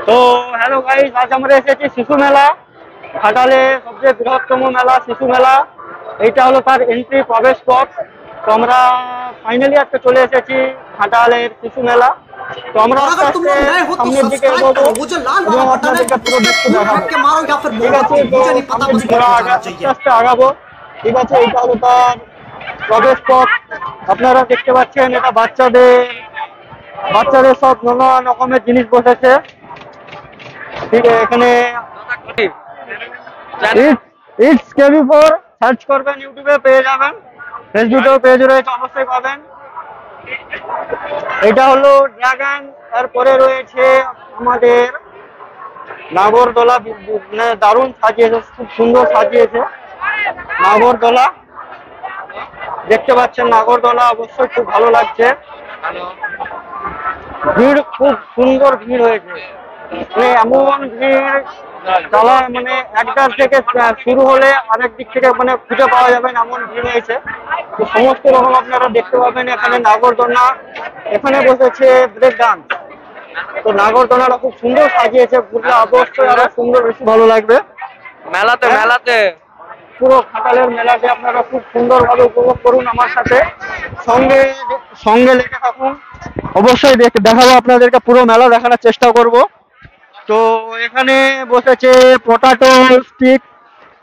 তো hello guys, আজ আমরা এসেছি শিশু মেলা, ঘাটালে সবচেয়ে বৃহত্তম মেলা শিশু মেলা। এইটা হলো তার এন্ট্রি প্রবেশ পথ। তো আমরা ফাইনালি আজকে চলে এসেছি ঘাটালের শিশু মেলা। তো আমরা সামনের দিকে এগোবো এবং আপনাদেরকে পুরো দৃশ্য দেখাবো। ঠিক আছে, তো আস্তে আস্তে আগাবো। ঠিক আছে, এইটা হলো তার প্রবেশ পথ। আপনারা দেখতে পাচ্ছেন, এটা বাচ্চাদের সব নানা রকমের জিনিস বসেছে। ঠিক আছে, এখানে ইটস কেবি4 সার্চ করবেন, ইউটিউবে পেয়ে যাবেন, ফেসবুকেও পেজ রয়েছে, অবশ্যই পাবেন। এটা হলো ড্রাগন। তারপরে রয়েছে আমাদের নাগরদোলা, মানে দারুণ সাজিয়েছে, খুব সুন্দর সাজিয়েছে নাগরদোলা। দেখতে পাচ্ছেন নাগরদোলা, অবশ্যই খুব ভালো লাগছে। ভিড়, খুব সুন্দর ভিড় হয়েছে, মানে এমন ভিড় চালায়, মানে একটার থেকে শুরু হলে আরেক দিক থেকে মানে খুঁজে পাওয়া যাবে না, এমন ভিড় হয়েছে। তো সমস্ত রকম আপনারা দেখতে পাবেন এখানে। নাগরদোলনা, এখানে বসেছে ব্রেক ডান্স। তো নাগরদোলনাটা খুব সুন্দর সাজিয়েছে, ঘুরলে অবশ্যই আরো সুন্দর, বেশি ভালো লাগবে। মেলাতে পুরো ঘাটালের মেলাতে আপনারা খুব সুন্দরভাবে উপভোগ করুন আমার সাথে, সঙ্গে লেগে থাকুন। অবশ্যই দেখাবো আপনাদেরকে, পুরো মেলা দেখানোর চেষ্টা করব। তো এখানে বসেছে পটাটো স্টিক,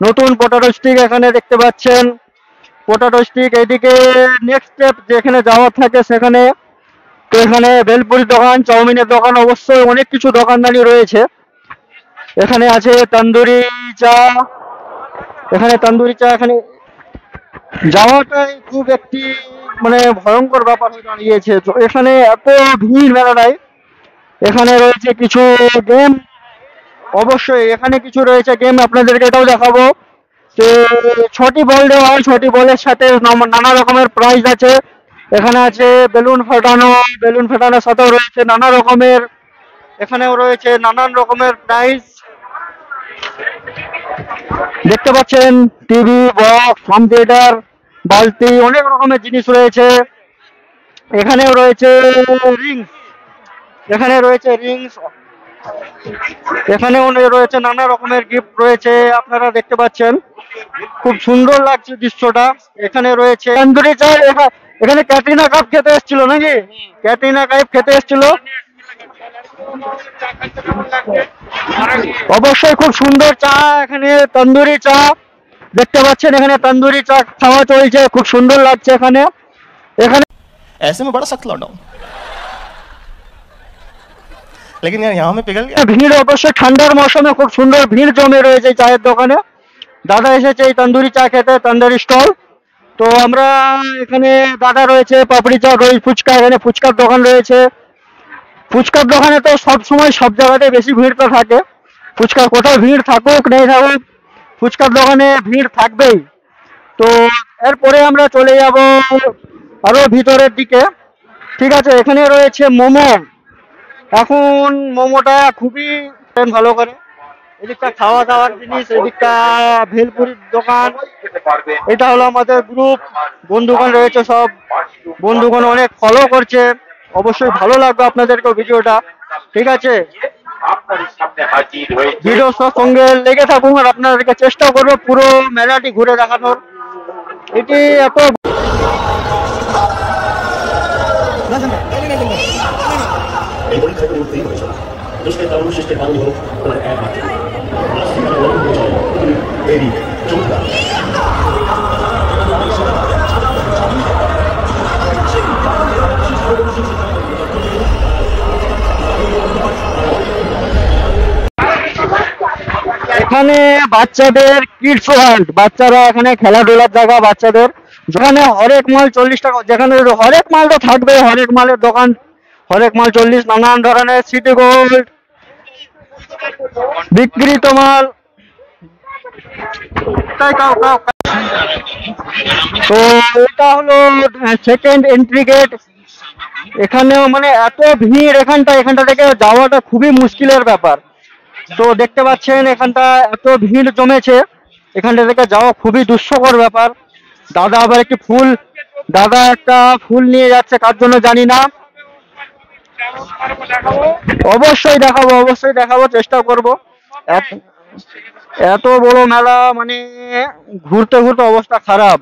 নতুন পটাটো স্টিক এখানে দেখতে পাচ্ছেন। পটাটো স্টিক, এইদিকে নেক্সট স্টেপ যেখানে যাওয়ার থাকে সেখানে। তো এখানে ভেলপুরির দোকান, চাউমিনের দোকান, অবশ্যই অনেক কিছু দোকানদানি রয়েছে। এখানে আছে তন্দুরি চা, এখানে যাওয়াটাই খুব একটি মানে ভয়ঙ্কর ব্যাপার হয়ে দাঁড়িয়েছে। তো এখানে এত ভিড় মেলাটাই। এখানে রয়েছে কিছু গেম, অবশ্যই এখানে কিছু রয়েছে গেম, আপনাদেরকে এটাও দেখাবো। তো 6টি বল দেওয়া হয়, 6টি বলের সাথে নানা রকমের প্রাইজ আছে। এখানে আছে বেলুন ফাটানোর সাথেও রয়েছে নানা রকমের, এখানেও রয়েছে নানান রকমের প্রাইজ। দেখতে পাচ্ছেন টিভি, বক্স, হোম থিয়েটার, বালতি, অনেক রকমের জিনিস রয়েছে। এখানেও রয়েছে রিংস, এখানেও রয়েছে নানা রকমের গিফট রয়েছে, আপনারা দেখতে পাচ্ছেন। খুব সুন্দর লাগছে দৃশ্যটা। এখানে রয়েছে তন্দুরি চা। এখানে ক্যাটরিনা কাপ খেতে এসেছিল নাকি? ক্যাটরিনা কাপ খেতে এসেছিল, অবশ্যই খুব সুন্দর চা। এখানে তন্দুরি চা দেখতে পাচ্ছেন, এখানে তন্দুরি চা খাওয়া চলছে, খুব সুন্দর লাগছে এখানে। ऐसे में बड़ा सख्त लौटा हूं, लेकिन यार यहाँ में पिघल गया। ভিড় অবশ্যই ঠান্ডার মৌসুমে খুব সুন্দর ভিড় জমে রয়েছে চায়ের দোকানে। দাদা এসেছে এই তন্দুরি চা খেতে, তন্দুরি স্টল। তো আমরা এখানে দাদা রয়েছে, পাপড়ি চা, দই ফুচকা, এখানে ফুচকার দোকান রয়েছে। ফুচকার দোকানে তো সব সময় সব জায়গাতে বেশি ভিড় তো থাকে, ফুচকার কোথাও ভিড় থাকুক নেই থাকুক, ফুচকার দোকানে ভিড় থাকবেই। তো এরপরে আমরা চলে যাব আরো ভিতরের দিকে। ঠিক আছে, এখানে রয়েছে মোমো। এখন মোমোটা খুবই ভালো করে, এদিকটা খাওয়া দাওয়ার জিনিস, এদিকটা ভেলপুরির দোকান। এটা হলো আমাদের গ্রুপ, বন্ধুগণ রয়েছে, সব বন্ধুগণ অনেক ফলো করছে। অবশ্যই ভালো লাগবে আপনাদেরকে ভিডিওটা। ঠিক আছে, ভিডিওর সঙ্গে লেগে থাকুন, আর আপনাদেরকে চেষ্টা করবো পুরো মেলাটি ঘুরে দেখানোর। এটি এত এখানে বাচ্চাদের কিডস ওয়ার্ল্ড, বাচ্চারা এখানে খেলাধুলার জায়গা বাচ্চাদের, যেখানে হরেক মাল 40 টাকা, যেখানে হরেক মাল তো থাকবে, হরেক মালের দোকান, হরেক মাল 40, নানান ধরনের সিটি গোল্ড বিক্রিত মাল। তো এটা হলো সেকেন্ড এন্ট্রি গেট। এখানেও মানে এত ভিড়, এখানটা থেকে যাওয়াটা খুবই মুশকিলের ব্যাপার। তো দেখতে পাচ্ছেন এখানটা এত ভিড় জমেছে, এখানটা থেকে যাওয়া খুবই দুঃস্থকর ব্যাপার। দাদা আবার একটা ফুল নিয়ে যাচ্ছে, কার জন্য জানি না। অবশ্যই দেখাবো, চেষ্টা করব। এত বড় মেলা মানে ঘুরতে ঘুরতে অবস্থা খারাপ।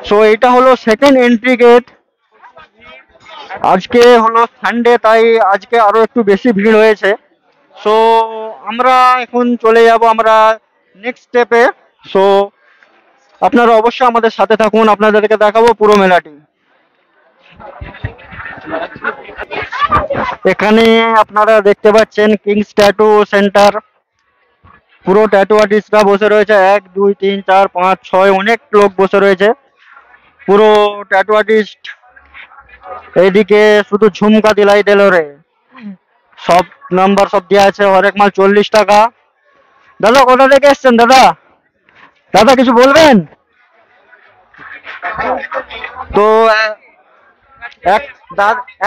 সো এটা হলো সেকেন্ড এন্ট্রি গেট। আজকে হলো সানডে, তাই আজকে আরো একটু বেশি ভিড় হয়েছে। সো আমরা এখন চলে যাব আমরা নেক্সট স্টেপে। সো আপনারা অবশ্যই আমাদের সাথে থাকুন, আপনাদেরকে দেখাবো পুরো মেলাটি। এখানে আপনারা দেখতে পাচ্ছেন কিংস ট্যাটু সেন্টার। পুরো ট্যাটু আর্টিস্টরা বসে রয়েছে, 1 2 3 4 5 6 অনেক লোক বসে রয়েছে। পুরো ট্যাটু আর্টিস্ট। এইদিকে শুধু ঝুমকা দিলাই দিল রে। সব নাম্বার সব দেওয়া আছে, হরেক মাল 40 টাকা। দাদা কোথা থেকে এসছেন দাদা? দাদা কিছু বলবেন? তো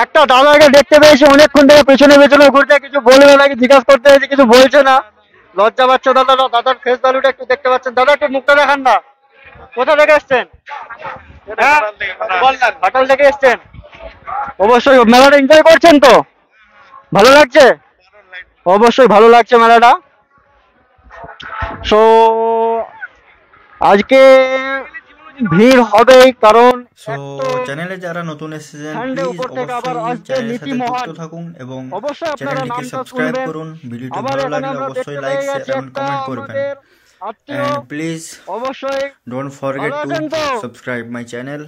একটা দাদাকে দেখতে পেয়েছি অনেকক্ষণ থেকে পেছনে পেছনে ঘুরতে, কিছু বলবে নাকি জিজ্ঞাসা করতে হয়েছে, কিছু বলছে না, লজ্জা পাচ্ছে দাদা। দাদার ফেস ভ্যালুটা একটু দেখতে পাচ্ছেন। দাদা একটু মুখটা দেখান না, কোথা থেকে এসছেন? হ্যাঁ ঘাটাল থেকে এসছেন। অবশ্যই মেলাটা এনজয় করছেন তো? ভালো লাগছে? অবশ্যই ভালো লাগছে মেলাটা। সো আজকে ভিড় হবেই, কারণ সো চ্যানেলে যারা নতুন এসেছেন প্লিজ অবশ্যই চ্যানেলের সাথে যুক্ত থাকুন এবং চ্যানেলটিকে সাবস্ক্রাইব করুন। ভিডিওটি ভালো লাগলে অবশ্যই লাইক শেয়ার এবং কমেন্ট করবেন। And please অবশ্যই don't forget to subscribe my channel.